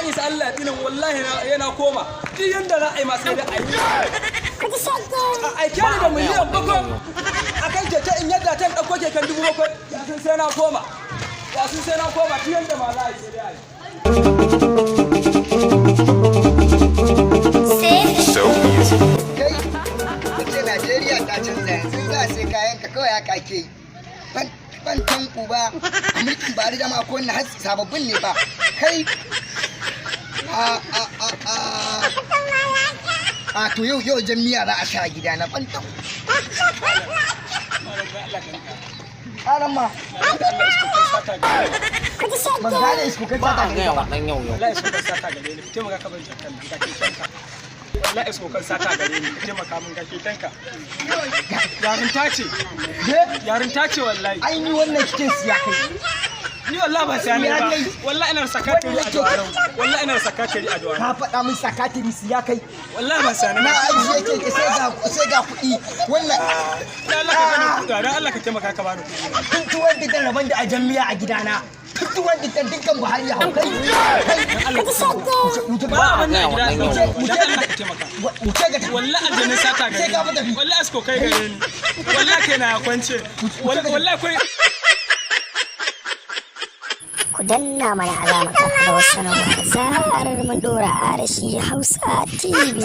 rantsi sai Allah dinan wallahi yana koma duk yanda za a yi ma sai da ayi ai kyale da miliyan 7 akan keke in yadda tan dauko keken 7,000 ya sun sai na koma duk yanda ma za a yi sai da ayi kai kace Najeriya ta canza yanzu za sai kayan ka kawai haka ake yi ban tanku ba a mulkin bari da mako na har sababbin ne ba kai a to yau jami'a za a sha gida na ban tanku ma ban gane iskokan sata gare ka ba wallahi iskokan sata gare ni taimaka ka ban jakan da ke kanka wallahi iskokan sata gare ni taimaka min ga ke kanka yarinta ce wallahi ai ni wannan kike siya kai ni wallahi ba sai ne ba wallahi ina sakatari a Dawarau wallahi ina sakatari a Dawarau ka faɗa min sakatari siya kai wallahi ba sai ne na ajiye ke sai ga kuɗi wannan dan Allah ka bani kuɗi dan Allah ka taimaka ka bani kuɗi tuntuwan da raban da a jami'a a gidana tuntuwan da dukkan Buhari ya hau kai ba wannan gida dan Allah ka taimaka wuce ga wallahi aljanna sata gare ni wallahi asko kai gare ni wallahi kai na kwance wallahi kai ku danna mana alamar da wasu sanarwa zarar mun dora a Arashi Hausa TV.